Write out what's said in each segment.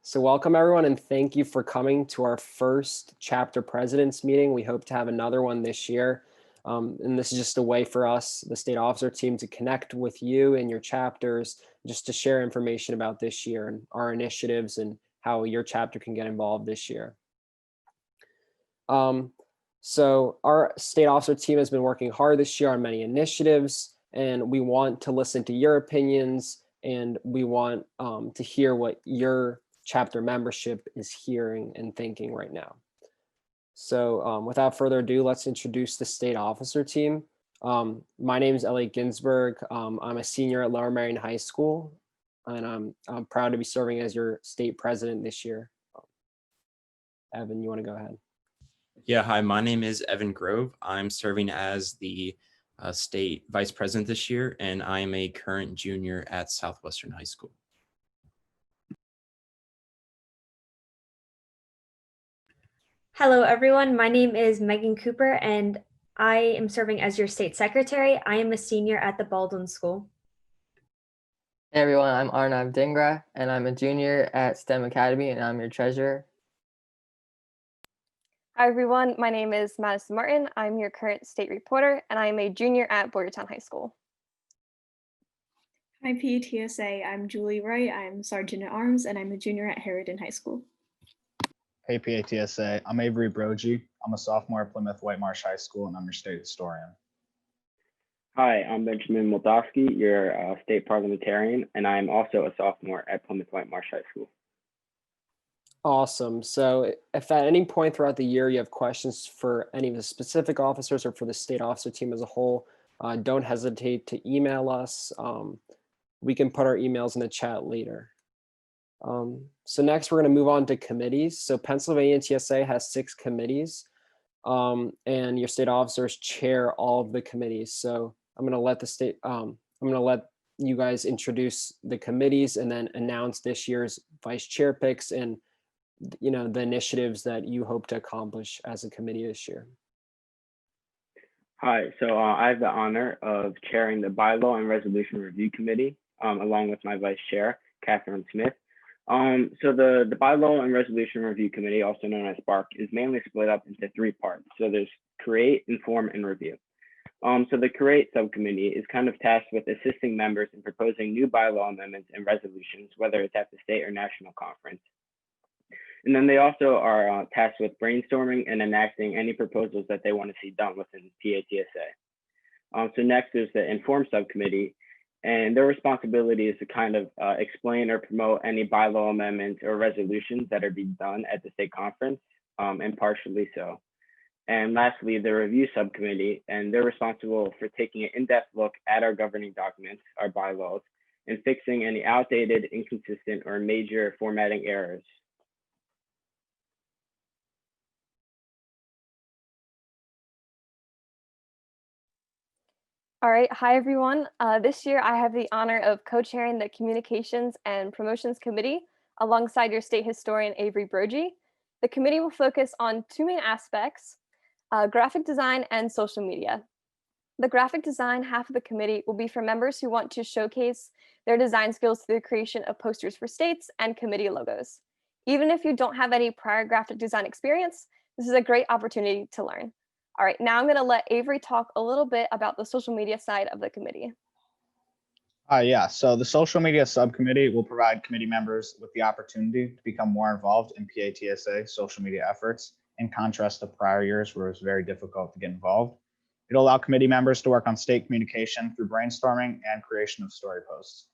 So welcome everyone and thank you for coming to our first chapter presidents meeting. We hope to have another one this year. And this is just a way for us, the state officer team, to connect with you and your chapters, just to share information about this year and our initiatives and how your chapter can get involved this year. So our state officer team has been working hard this year on many initiatives, and we want to listen to your opinions, and we want to hear what your chapter membership is hearing and thinking right now. So without further ado, let's introduce the state officer team. My name is Elliot Ginsberg. I'm a senior at Lower Merion High School, and I'm proud to be serving as your state president this year. Evan, you want to go ahead? Yeah, hi, my name is Evan Grove. I'm serving as the state vice president this year, and I am a current junior at Southwestern High School. Hello, everyone. My name is Megan Cooper, and I am serving as your state secretary. I am a senior at the Baldwin School. Hey everyone, I'm Arnav Dingra, and I'm a junior at STEM Academy, and I'm your treasurer. Hi everyone, my name is Madison Martin. I'm your current state reporter, and I am a junior at Boyertown High School. Hi PATSA, I'm Julie Wright. I'm Sergeant at Arms, and I'm a junior at Harridan High School. Hey PATSA, I'm Avery Brogy. I'm a sophomore at Plymouth White Marsh High School, and I'm your state historian. Hi, I'm Benjamin Moldowski, your state parliamentarian, and I'm also a sophomore at Plymouth White Marsh High School. Awesome. So if at any point throughout the year you have questions for any of the specific officers or for the state officer team as a whole, don't hesitate to email us. We can put our emails in the chat later. So next we're going to move on to committees. So Pennsylvania TSA has 6 committees, and your state officers chair all of the committees. So I'm going to let you guys introduce the committees and then announce this year's vice chair picks and the initiatives that you hope to accomplish as a committee this year. Hi, so I have the honor of chairing the Bylaw and Resolution Review Committee, along with my vice chair, Catherine Smith. So the Bylaw and Resolution Review Committee, also known as BARC, is mainly split up into 3 parts. So there's create, inform, and review. So the create subcommittee is kind of tasked with assisting members in proposing new bylaw amendments and resolutions, whether it's at the state or national conference. And then they also are tasked with brainstorming and enacting any proposals that they want to see done within PATSA. So next is the Inform Subcommittee, and their responsibility is to kind of explain or promote any bylaw amendments or resolutions that are being done at the state conference, and partially so. And lastly, the Review Subcommittee, and they're responsible for taking an in-depth look at our governing documents, our bylaws, and fixing any outdated, inconsistent, or major formatting errors. All right, hi everyone. This year I have the honor of co-chairing the Communications and Promotions Committee alongside your state historian, Avery Brogy. The committee will focus on 2 main aspects, graphic design and social media. The graphic design half of the committee will be for members who want to showcase their design skills through the creation of posters for states and committee logos. Even if you don't have any prior graphic design experience, this is a great opportunity to learn. All right, now I'm going to let Avery talk a little bit about the social media side of the committee. Yeah, so the social media subcommittee will provide committee members with the opportunity to become more involved in PATSA social media efforts, in contrast to prior years where it was very difficult to get involved. It'll allow committee members to work on state communication through brainstorming and creation of story posts.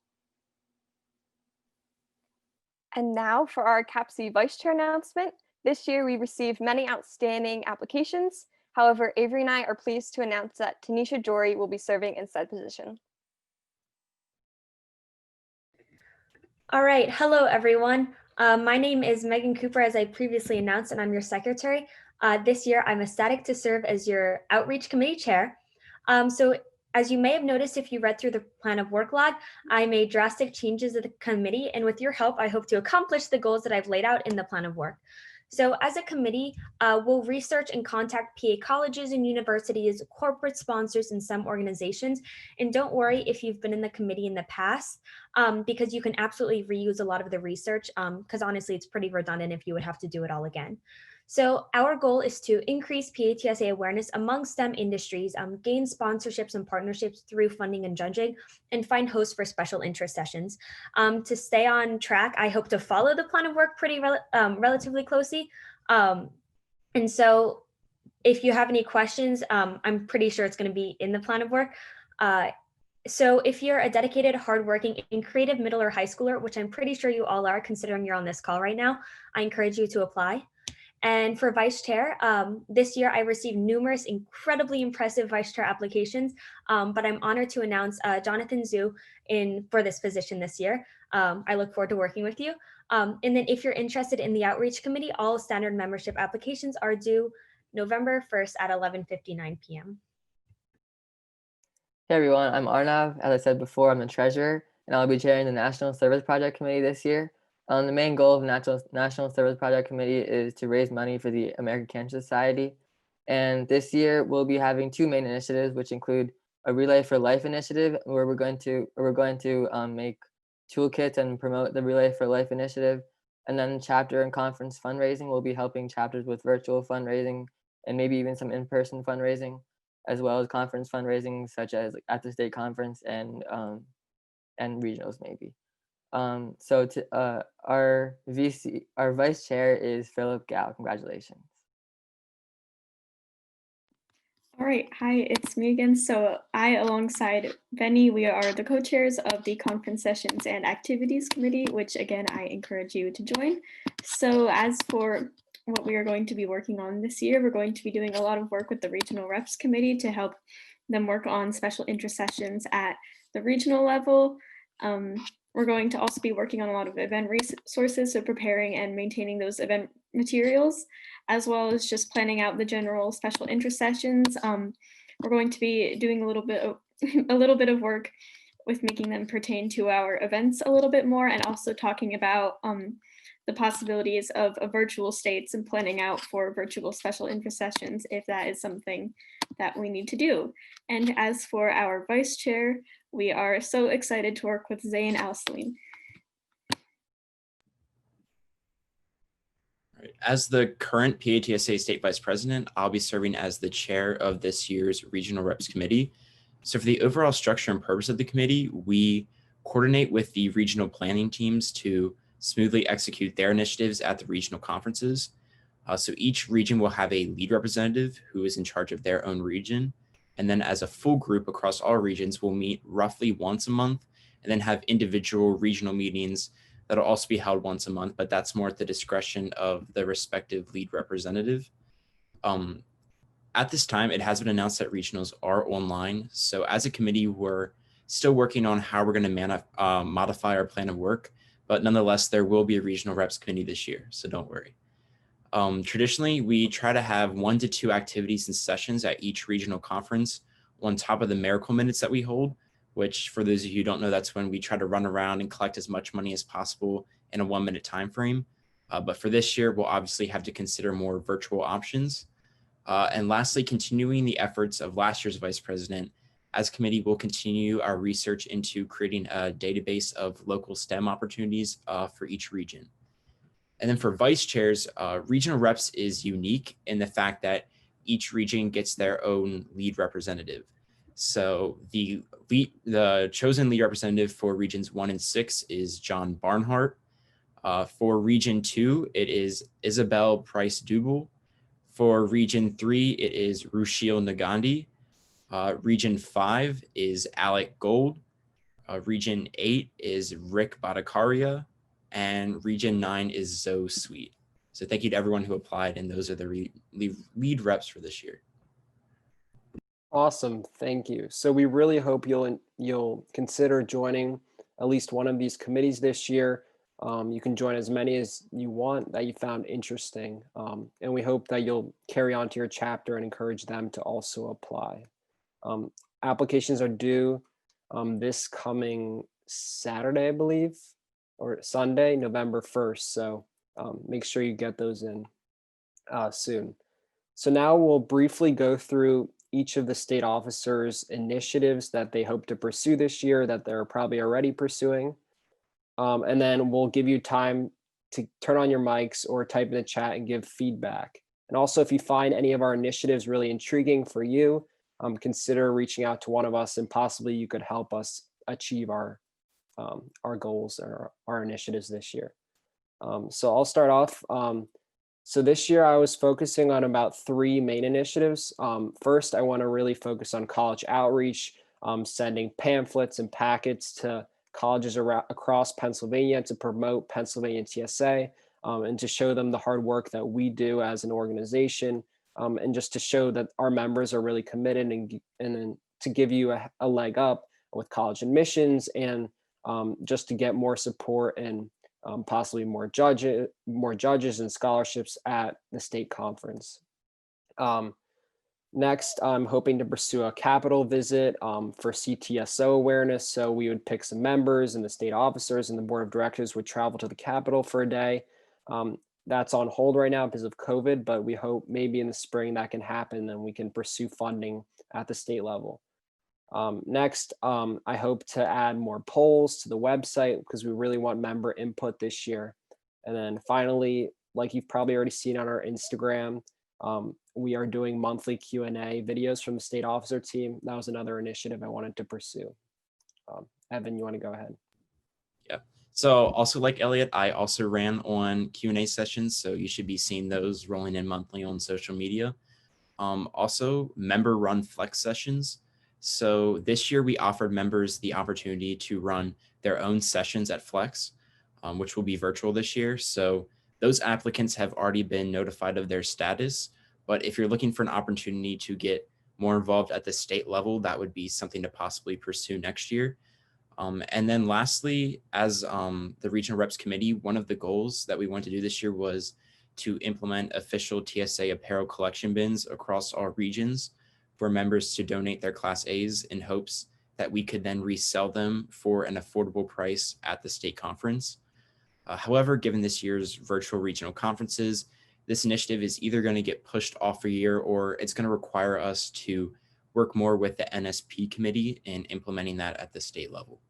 And now for our Capsi Vice Chair announcement. This year we received many outstanding applications. However, Avery and I are pleased to announce that Tanisha Jory will be serving in said position. All right. Hello, everyone. My name is Megan Cooper, as I previously announced, and I'm your secretary. This year, I'm ecstatic to serve as your outreach committee chair. So as you may have noticed, if you read through the plan of work log, I made drastic changes to the committee, and with your help, I hope to accomplish the goals that I've laid out in the plan of work. So as a committee, we'll research and contact PA colleges and universities, corporate sponsors, and some organizations. And don't worry if you've been in the committee in the past. because you can absolutely reuse a lot of the research, because honestly, it's pretty redundant if you would have to do it all again. So our goal is to increase PATSA awareness among STEM industries, gain sponsorships and partnerships through funding and judging, and find hosts for special interest sessions. To stay on track, I hope to follow the plan of work relatively closely. And so if you have any questions, I'm pretty sure it's going to be in the plan of work. So if you're a dedicated, hardworking, and creative middle or high schooler, which I'm pretty sure you all are considering you're on this call right now, I encourage you to apply. And for vice chair, this year I received numerous incredibly impressive vice chair applications, but I'm honored to announce Jonathan Zhu for this position this year. I look forward to working with you. And then if you're interested in the outreach committee, all standard membership applications are due November 1st at 11:59 p.m. Hey everyone, I'm Arnav. As I said before, I'm the treasurer, and I'll be chairing the National Service Project Committee this year. The main goal of the National Service Project Committee is to raise money for the American Cancer Society. And this year we'll be having two main initiatives, which include a Relay for Life initiative, where we're going to make toolkits and promote the Relay for Life initiative. And then chapter and conference fundraising will be helping chapters with virtual fundraising and maybe even some in-person fundraising, as well as conference fundraising such as at the state conference and regionals maybe. So our vice chair is Philip Gao. Congratulations. All right, hi, it's me again. So I, alongside Benny, we are the co-chairs of the Conference Sessions and Activities Committee, which again, I encourage you to join. So as for what we are going to be working on this year, we're going to be doing a lot of work with the Regional Reps Committee to help them work on special interest sessions at the regional level. We're going to also be working on a lot of event resources, so preparing and maintaining those event materials, as well as just planning out the general special interest sessions. We're going to be doing a little bit of work with making them pertain to our events a little bit more, and also talking about the possibilities of virtual states and planning out for virtual special interest sessions if that is something that we need to do. And as for our vice chair, we are so excited to work with Zay and Alceline. Right. As the current PATSA State Vice President, I'll be serving as the chair of this year's Regional Reps Committee. So for the overall structure and purpose of the committee, we coordinate with the regional planning teams to smoothly execute their initiatives at the regional conferences. So each region will have a lead representative who is in charge of their own region. And then as a full group across all regions, we'll meet roughly once a month and then have individual regional meetings that'll also be held once a month, but that's more at the discretion of the respective lead representative. At this time, it has been announced that regionals are online. So as a committee, we're still working on how we're going to modify our plan of work, but nonetheless, there will be a regional reps committee this year, so don't worry. Traditionally, we try to have 1 to 2 activities and sessions at each regional conference on top of the miracle minutes that we hold, which for those of you who don't know, that's when we try to run around and collect as much money as possible in a 1-minute time frame. But for this year, we'll obviously have to consider more virtual options. And lastly, continuing the efforts of last year's vice president, as a committee, we'll continue our research into creating a database of local STEM opportunities for each region. And then for vice chairs, regional reps is unique in the fact that each region gets their own lead representative. So the chosen lead representative for regions 1 and 6 is John Barnhart. For region 2, it is Isabel Price-Dubel. For region 3, it is Rushil Nagandi. Region 5 is Alec Gold. Region 8 is Rick Bhattacharya. And region 9 is Zoe Sweet. So thank you to everyone who applied, and those are the lead reps for this year. Awesome, thank you. So we really hope you'll consider joining at least one of these committees this year. You can join as many as you want that you found interesting. And we hope that you'll carry on to your chapter and encourage them to also apply. Applications are due this coming Saturday, I believe, or Sunday, November 1st. So make sure you get those in soon. So now we'll briefly go through each of the state officers' initiatives that they hope to pursue this year that they're probably already pursuing. And then we'll give you time to turn on your mics or type in the chat and give feedback. And also, if you find any of our initiatives really intriguing for you, consider reaching out to one of us, and possibly you could help us achieve our goals or our initiatives this year. So I'll start off. So this year I was focusing on about 3 main initiatives. First, I want to really focus on college outreach, sending pamphlets and packets to colleges across Pennsylvania to promote Pennsylvania TSA, and to show them the hard work that we do as an organization, and just to show that our members are really committed, and to give you a leg up with college admissions, and just to get more support and possibly more judges and scholarships at the state conference. Next, I'm hoping to pursue a Capitol visit for CTSO awareness. So we would pick some members, and the state officers and the board of directors would travel to the Capitol for a day. That's on hold right now because of COVID, but we hope maybe in the spring that can happen and we can pursue funding at the state level. Next, I hope to add more polls to the website because we really want member input this year. And then finally, like you've probably already seen on our Instagram, we are doing monthly Q&A videos from the state officer team. That was another initiative I wanted to pursue. Evan, you want to go ahead? Yeah. So also like Elliot, I also ran on Q&A sessions. So you should be seeing those rolling in monthly on social media. Also member run flex sessions. So this year we offered members the opportunity to run their own sessions at Flex, which will be virtual this year. So those applicants have already been notified of their status. But if you're looking for an opportunity to get more involved at the state level, that would be something to possibly pursue next year. And then lastly, as the Regional Reps Committee, one of the goals that we wanted to do this year was to implement official TSA apparel collection bins across all regions for members to donate their Class A's in hopes that we could then resell them for an affordable price at the state conference. However, given this year's virtual regional conferences, this initiative is either going to get pushed off a year or it's going to require us to work more with the Nsp Committee in implementing that at the state level.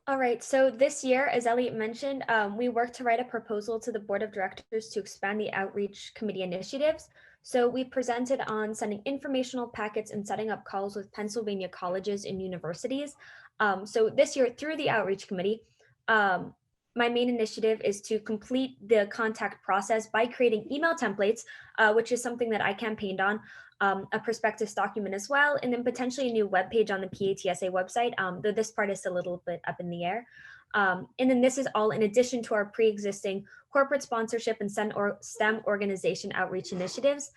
All right, so this year, as Elliot mentioned, we worked to write a proposal to the board of directors to expand the outreach committee initiatives. So we presented on sending informational packets and setting up calls with Pennsylvania colleges and universities. So this year through the outreach committee, my main initiative is to complete the contact process by creating email templates, which is something that I campaigned on, a prospectus document as well, and then potentially a new webpage on the PATSA website, though this part is a little bit up in the air. And then this is all in addition to our pre-existing corporate sponsorship and STEM organization outreach initiatives.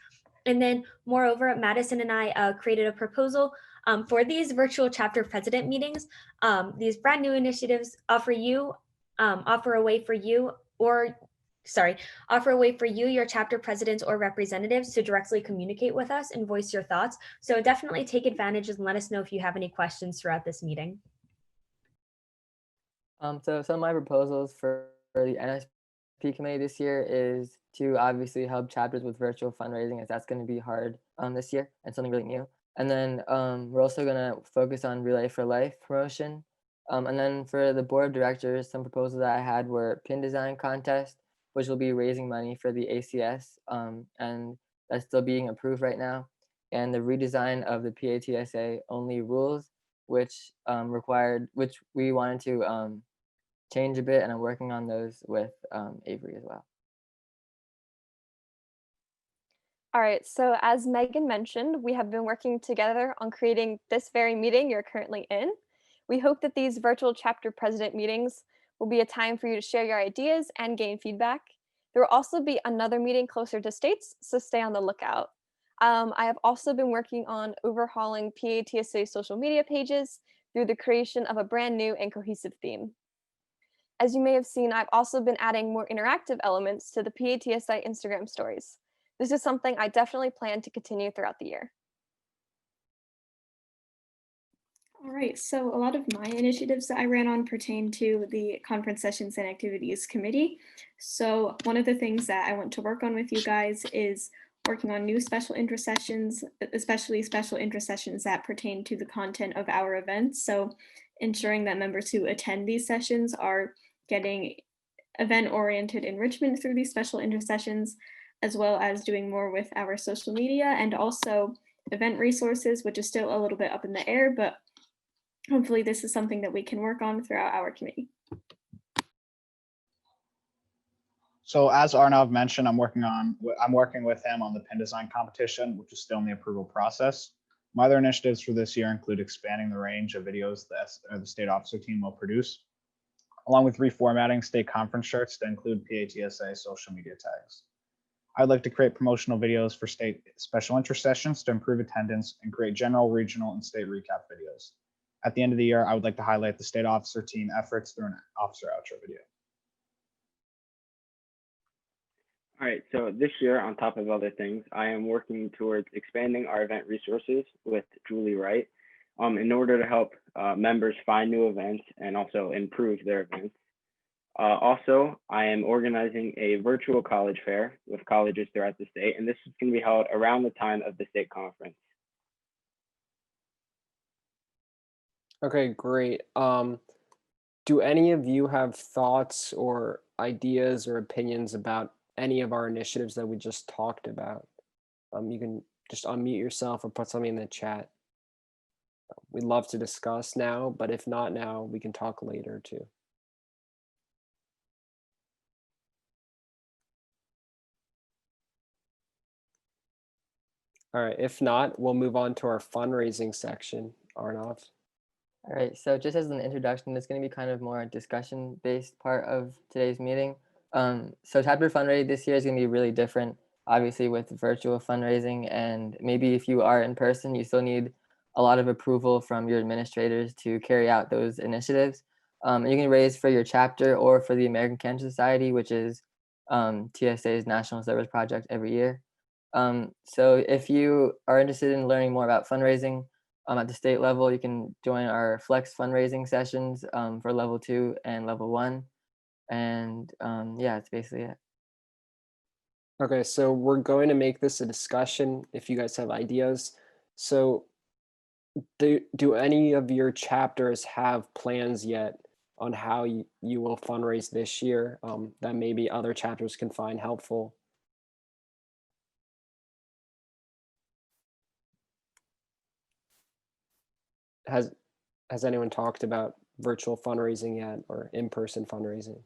And then moreover, Madison and I created a proposal for these virtual chapter president meetings. These brand new initiatives offer a way for you, your chapter presidents or representatives to directly communicate with us and voice your thoughts. So definitely take advantage and let us know if you have any questions throughout this meeting. So some of my proposals for the Nsp Committee this year is to obviously help chapters with virtual fundraising, as that's going to be hard this year and something really new. And then we're also going to focus on Relay for Life promotion. And then for the board of directors, some proposals that I had were pin design contest, which will be raising money for the ACS, and that's still being approved right now. And the redesign of the PATSA only rules, which we wanted to change a bit, and I'm working on those with Avery as well. All right, so as Megan mentioned, we have been working together on creating this very meeting you're currently in. We hope that these virtual chapter president meetings will be a time for you to share your ideas and gain feedback. There will also be another meeting closer to states, so stay on the lookout. I have also been working on overhauling PATSA social media pages through the creation of a brand new and cohesive theme. As you may have seen, I've also been adding more interactive elements to the PATSA Instagram stories. This is something I definitely plan to continue throughout the year. All right, so a lot of my initiatives that I ran on pertain to the Conference Sessions and Activities Committee. So one of the things that I want to work on with you guys is working on new special interest sessions, especially special interest sessions that pertain to the content of our events. So ensuring that members who attend these sessions are getting event-oriented enrichment through these special interest sessions, as well as doing more with our social media and also event resources, which is still a little bit up in the air, but hopefully this is something that we can work on throughout our committee. So as Arnav mentioned, I'm working with him on the pin design competition, which is still in the approval process. My other initiatives for this year include expanding the range of videos the state officer team will produce, along with reformatting state conference shirts to include PATSA social media tags. I'd like to create promotional videos for state special interest sessions to improve attendance and create general, regional, and state recap videos. At the end of the year, I would like to highlight the state officer team efforts through an officer outro video. All right, so this year, on top of other things, I am working towards expanding our event resources with Julie Wright in order to help members find new events and also improve their events. Also, I am organizing a virtual college fair with colleges throughout the state, and this is going to be held around the time of the state conference. Okay, great. Do any of you have thoughts or ideas or opinions about any of our initiatives that we just talked about? You can just unmute yourself or put something in the chat. We'd love to discuss now, but if not now, we can talk later too. All right, if not, we'll move on to our fundraising section, Arnav. All right, so just as an introduction, it's going to be kind of more a discussion-based part of today's meeting. So chapter fundraising this year is going to be really different, obviously with virtual fundraising, and maybe if you are in person, you still need a lot of approval from your administrators to carry out those initiatives. You can raise for your chapter or for the American Cancer Society, which is TSA's National Service Project every year. So if you are interested in learning more about fundraising at the state level, you can join our Flex fundraising sessions for level 2 and level 1. And yeah, it's basically it. Okay, so we're going to make this a discussion if you guys have ideas. So do any of your chapters have plans yet on how you will fundraise this year that maybe other chapters can find helpful? Has anyone talked about virtual fundraising yet or in-person fundraising?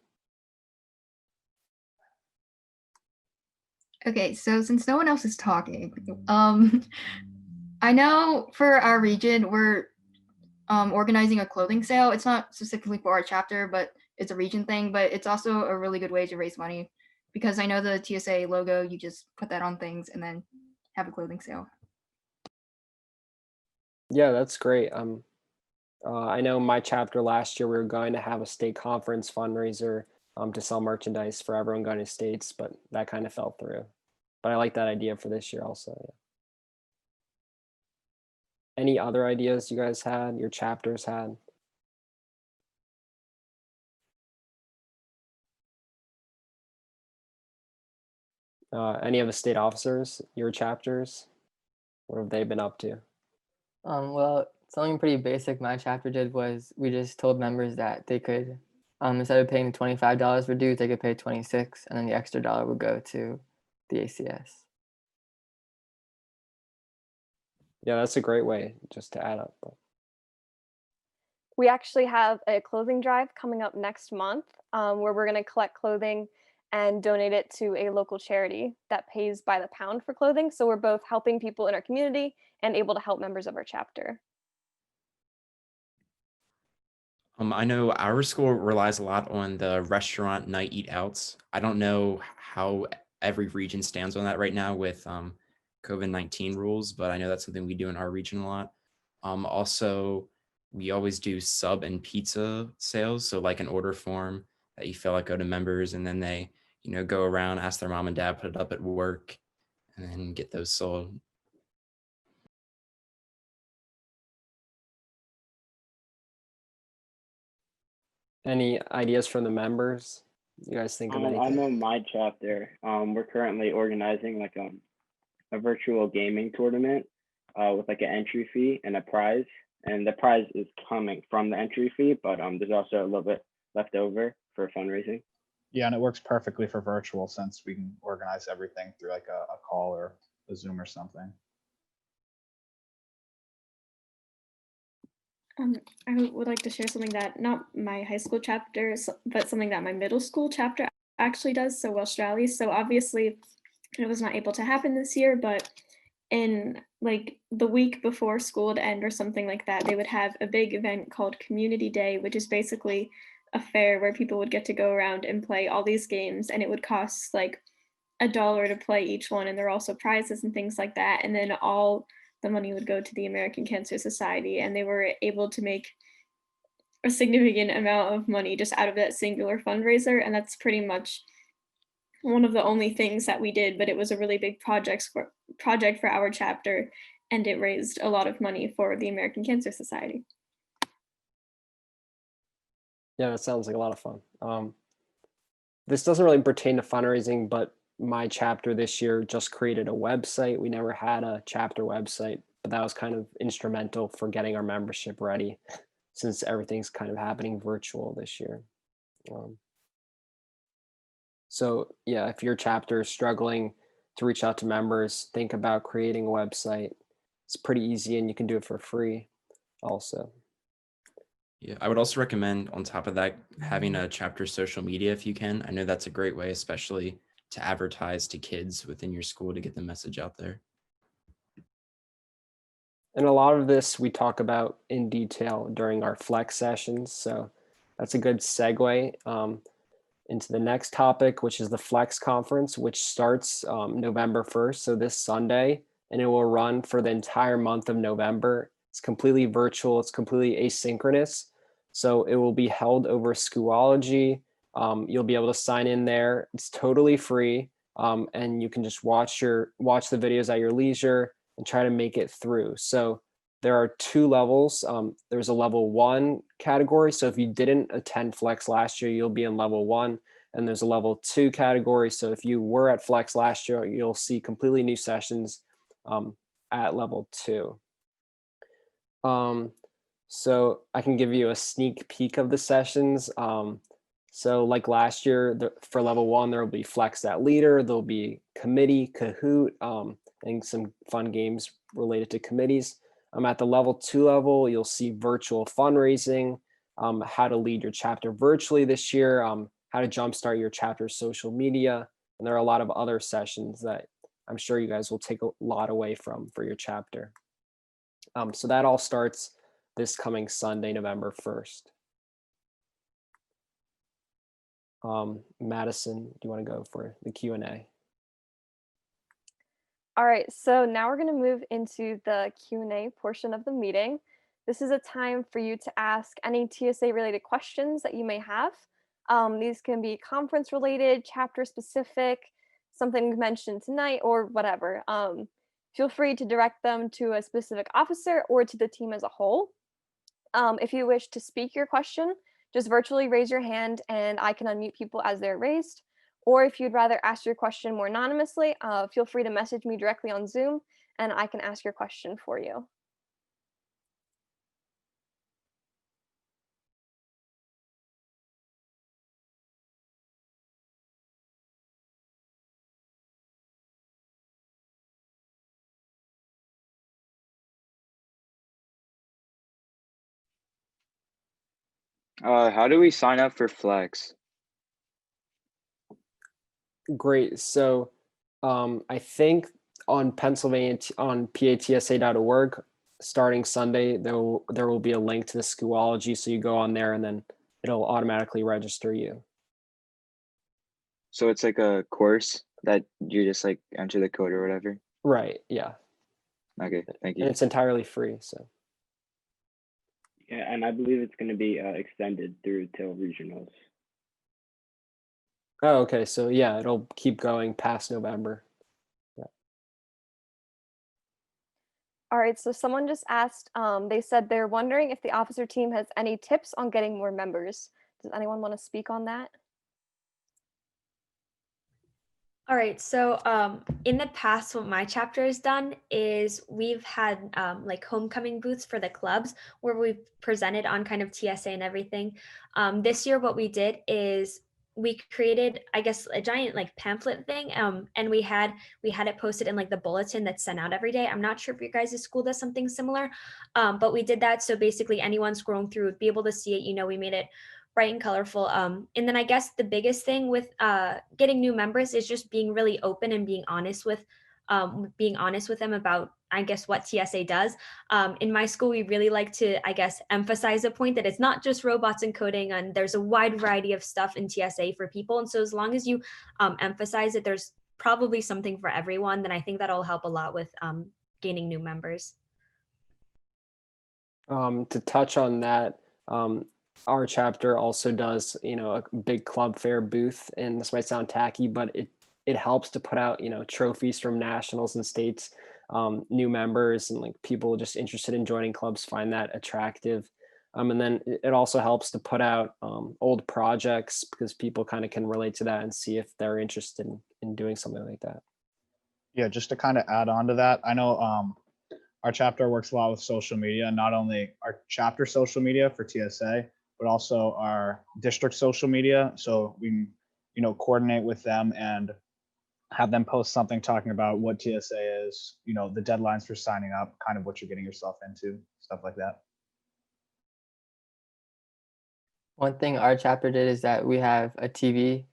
Okay, so since no one else is talking, I know for our region, we're organizing a clothing sale. It's not specifically for our chapter, but it's a region thing, but it's also a really good way to raise money because I know the TSA logo, you just put that on things and then have a clothing sale. Yeah, that's great. I know my chapter last year, we were going to have a state conference fundraiser to sell merchandise for everyone going to states, but that kind of fell through. But I like that idea for this year also. Yeah. Any other ideas you guys had, your chapters had? Any of the state officers, your chapters, what have they been up to? Well, something pretty basic my chapter did was we just told members that they could, instead of paying $25 for dues, they could pay $26, and then the extra dollar would go to the ACS. Yeah, that's a great way just to add up. We actually have a clothing drive coming up next month where we're going to collect clothing and donate it to a local charity that pays by the pound for clothing. So we're both helping people in our community and able to help members of our chapter. I know our school relies a lot on the restaurant night eat outs. I don't know how every region stands on that right now with COVID-19 rules, but I know that's something we do in our region a lot. Also, we always do sub and pizza sales. So like an order form that you fill out, go to members, and then they, go around, ask their mom and dad, put it up at work, and then get those sold. Any ideas from the members? You guys think of anything? I know my chapter. We're currently organizing like a virtual gaming tournament with like an entry fee and a prize. And the prize is coming from the entry fee, but there's also a little bit left over for fundraising. Yeah, and it works perfectly for virtual since we can organize everything through like a call or a Zoom or something. I would like to share something that not my high school chapter, but something that my middle school chapter actually does. So Welsh Rally. So obviously it was not able to happen this year, but in like the week before school would end or something like that, they would have a big event called Community Day, which is basically a fair where people would get to go around and play all these games, and it would cost like $1 to play each one, and there are also prizes and things like that. And then all the money would go to the American Cancer Society, and they were able to make a significant amount of money just out of that singular fundraiser. And that's pretty much one of the only things that we did, but it was a really big project for our chapter, and it raised a lot of money for the American Cancer Society. Yeah, that sounds like a lot of fun. This doesn't really pertain to fundraising, but my chapter this year just created a website. We never had a chapter website, but that was kind of instrumental for getting our membership ready since everything's kind of happening virtual this year. So yeah, if your chapter is struggling to reach out to members, think about creating a website. It's pretty easy and you can do it for free also. Yeah, I would also recommend on top of that, having a chapter social media if you can. I know that's a great way, especially to advertise to kids within your school to get the message out there. And a lot of this we talk about in detail during our flex sessions. So that's a good segue into the next topic, which is the flex conference, which starts November 1st. So this Sunday, and it will run for the entire month of November. It's completely virtual. It's completely asynchronous. So it will be held over Schoology. You'll be able to sign in there. It's totally free. And you can just watch the videos at your leisure and try to make it through. So there are two levels. There's a level 1 category. So if you didn't attend Flex last year, you'll be in level 1. And there's a level 2 category. So if you were at Flex last year, you'll see completely new sessions at level 2. So I can give you a sneak peek of the sessions. So like last year, for level 1, there will be Flex at Leader, there'll be Committee, Kahoot, and some fun games related to committees. At the level 2 level, you'll see virtual fundraising, how to lead your chapter virtually this year, how to jumpstart your chapter's social media. And there are a lot of other sessions that I'm sure you guys will take a lot away from for your chapter. So that all starts this coming Sunday, November 1st. Madison, do you want to go for the Q&A? All right, so now we're going to move into the Q&A portion of the meeting. This is a time for you to ask any TSA related questions that you may have. These can be conference related, chapter specific, something mentioned tonight, or whatever. Feel free to direct them to a specific officer or to the team as a whole. If you wish to speak your question, just virtually raise your hand and I can unmute people as they're raised. Or if you'd rather ask your question more anonymously, feel free to message me directly on Zoom and I can ask your question for you. How do we sign up for Flex? Great. So I think on Pennsylvania, on patsa.org, starting Sunday, there will be a link to the Schoology. So you go on there and then it'll automatically register you. So it's like a course that you just like enter the code or whatever? Right. Yeah. Okay, thank you. And it's entirely free. So. Yeah, and I believe it's going to be extended through till regionals. Oh, okay. So yeah, it'll keep going past November. Yeah. All right, so someone just asked, they said they're wondering if the officer team has any tips on getting more members. Does anyone want to speak on that? All right, so in the past, what my chapter has done is we've had like homecoming booths for the clubs where we've presented on kind of TSA and everything. This year, what we did is we created, I guess, a giant like pamphlet thing, and we had it posted in like the bulletin that's sent out every day. I'm not sure if your guys' school does something similar, but we did that so basically anyone scrolling through would be able to see it. You know, we made it bright and colorful. And then I guess the biggest thing with getting new members is just being really open and being honest with them about, I guess, what TSA does. In my school, we really like to, I guess, emphasize a point that it's not just robots and coding, and there's a wide variety of stuff in TSA for people. And so as long as you emphasize that there's probably something for everyone, then I think that'll help a lot with gaining new members. To touch on that, our chapter also does, a big club fair booth, and this might sound tacky, but it helps to put out, trophies from nationals and states. New members and like people just interested in joining clubs find that attractive. And then it also helps to put out old projects because people kind of can relate to that and see if they're interested in doing something like that. Yeah, just to kind of add on to that, I know our chapter works a lot with social media, not only our chapter social media for TSA, but also our district social media. So we can, coordinate with them and have them post something talking about what TSA is, the deadlines for signing up, kind of what you're getting yourself into, stuff like that. One thing our chapter did is that we have a TV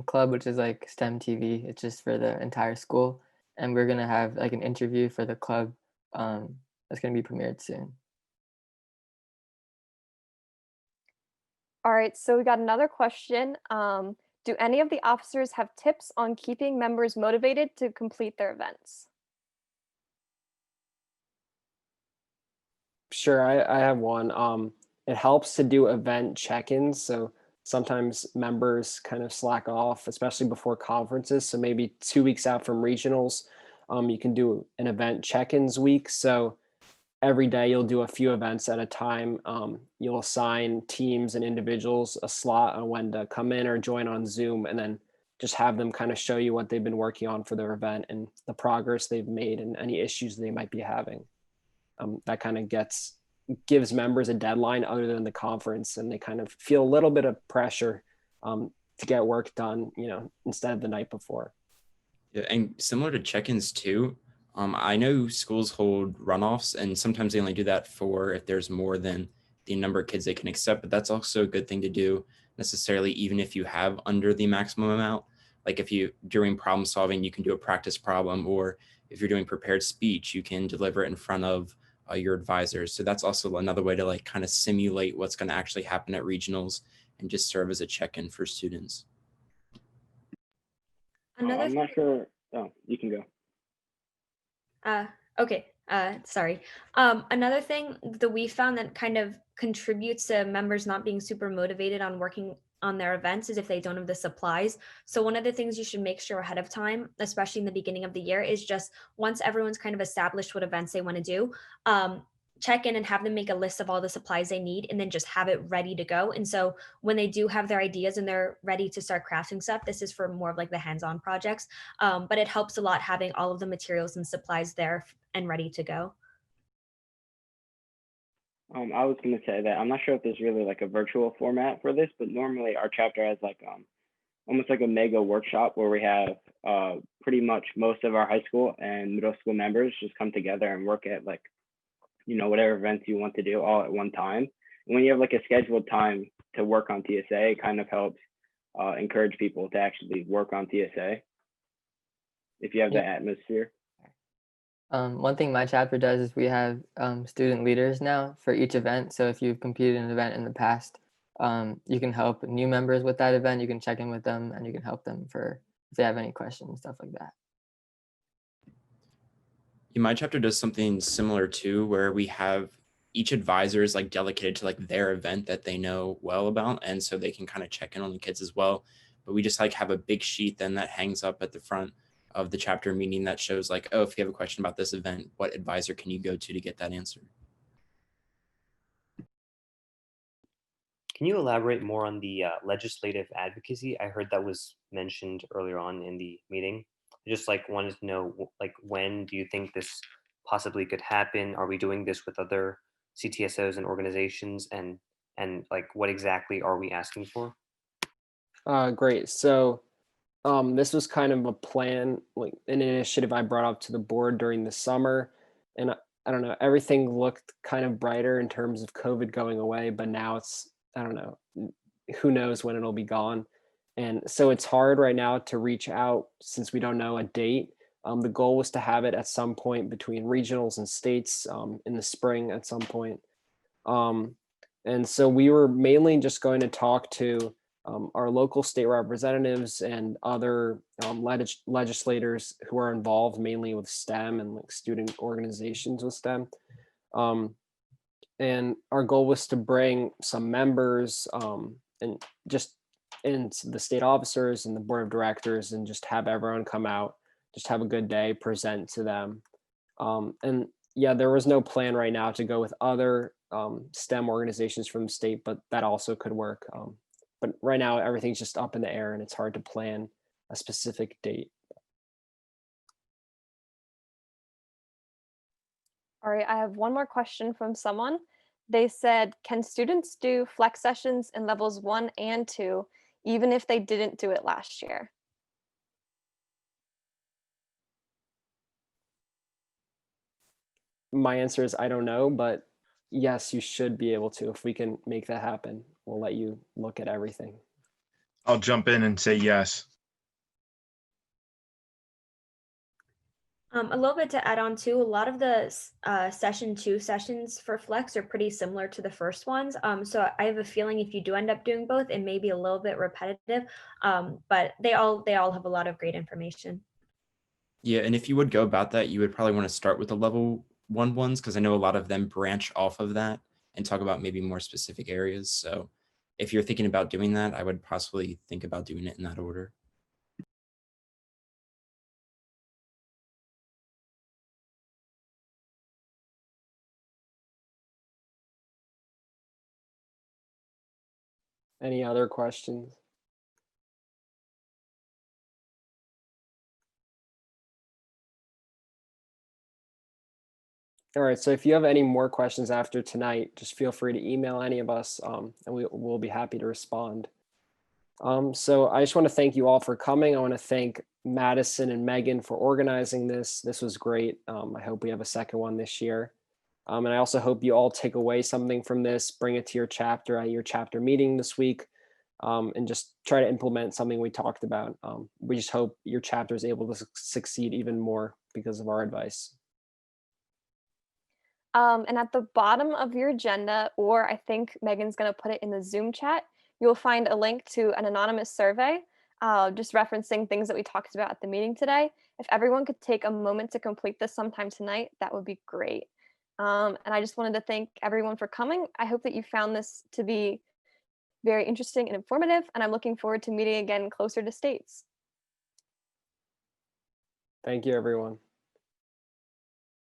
club, which is like STEM TV. It's just for the entire school. And we're going to have like an interview for the club that's going to be premiered soon. All right, so we got another question. Do any of the officers have tips on keeping members motivated to complete their events? Sure, I have one. It helps to do event check-ins. So sometimes members kind of slack off, especially before conferences. So maybe 2 weeks out from regionals, you can do an event check-ins week. So every day you'll do a few events at a time. You'll assign teams and individuals a slot on when to come in or join on Zoom, and then just have them kind of show you what they've been working on for their event and the progress they've made and any issues they might be having. That kind of gives members a deadline other than the conference, and they kind of feel a little bit of pressure to get work done, instead of the night before. Yeah, and similar to check-ins too, I know schools hold runoffs, and sometimes they only do that for if there's more than the number of kids they can accept, but that's also a good thing to do necessarily, even if you have under the maximum amount. Like if you, during problem solving, you can do a practice problem, or if you're doing prepared speech, you can deliver it in front of your advisors. So that's also another way to like kind of simulate what's going to actually happen at regionals and just serve as a check-in for students. Another I'm not sure. Oh, you can go. Okay. Sorry. Another thing that we found that kind of contributes to members not being super motivated on working on their events is if they don't have the supplies. So one of the things you should make sure ahead of time, especially in the beginning of the year, is just once everyone's kind of established what events they want to do, check in and have them make a list of all the supplies they need and then just have it ready to go. And so when they do have their ideas and they're ready to start crafting stuff, this is for more of like the hands-on projects. But it helps a lot having all of the materials and supplies there and ready to go. I was going to say that I'm not sure if there's really like a virtual format for this, but normally our chapter has like almost like a mega workshop where we have pretty much most of our high school and middle school members just come together and work at like, whatever events you want to do all at one time. And when you have like a scheduled time to work on TSA, it kind of helps encourage people to actually work on TSA if you have that atmosphere. One thing my chapter does is we have student leaders now for each event. So if you've competed in an event in the past, you can help new members with that event. You can check in with them and you can help them for if they have any questions, stuff like that. Yeah, my chapter does something similar too, where we have each advisor is like dedicated to like their event that they know well about. And so they can kind of check in on the kids as well. But we just like have a big sheet then that hangs up at the front of the chapter meeting that shows like, oh, if you have a question about this event, what advisor can you go to get that answer? Can you elaborate more on the legislative advocacy? I heard that was mentioned earlier on in the meeting. Just like wanted to know, like, when do you think this possibly could happen? Are we doing this with other CTSOs and organizations? And like, what exactly are we asking for? Great. So this was kind of a plan, like an initiative I brought up to the board during the summer. And I don't know, everything looked kind of brighter in terms of COVID going away, but now it's, I don't know, who knows when it'll be gone. And so it's hard right now to reach out since we don't know a date. The goal was to have it at some point between regionals and states in the spring at some point. And so we were mainly just going to talk to our local state representatives and other legislators who are involved mainly with STEM and like student organizations with STEM. And our goal was to bring some members and just and the state officers and the board of directors and just have everyone come out, just have a good day, present to them. And yeah, there was no plan right now to go with other STEM organizations from the state, but that also could work. But right now, everything's just up in the air and it's hard to plan a specific date. All right, I have one more question from someone. They said, can students do flex sessions in levels 1 and 2, even if they didn't do it last year? My answer is I don't know, but yes, you should be able to. If we can make that happen, we'll let you look at everything. I'll jump in and say yes. A little bit to add on to, a lot of the session 2 sessions for Flex are pretty similar to the first ones. So I have a feeling if you do end up doing both, it may be a little bit repetitive, but they all have a lot of great information. Yeah, and if you would go about that, you would probably want to start with the level 1 ones, because I know a lot of them branch off of that and talk about maybe more specific areas. So if you're thinking about doing that, I would possibly think about doing it in that order. Any other questions? All right, so if you have any more questions after tonight, just feel free to email any of us and we'll be happy to respond. So I just want to thank you all for coming. I want to thank Madison and Megan for organizing this. This was great. I hope we have a second one this year. And I also hope you all take away something from this, bring it to your chapter at your chapter meeting this week, and just try to implement something we talked about. We just hope your chapter is able to succeed even more because of our advice. And at the bottom of your agenda, or I think Megan's going to put it in the Zoom chat, you'll find a link to an anonymous survey, just referencing things that we talked about at the meeting today. If everyone could take a moment to complete this sometime tonight, that would be great. And I just wanted to thank everyone for coming. I hope that you found this to be very interesting and informative, and I'm looking forward to meeting again closer to states. Thank you, everyone.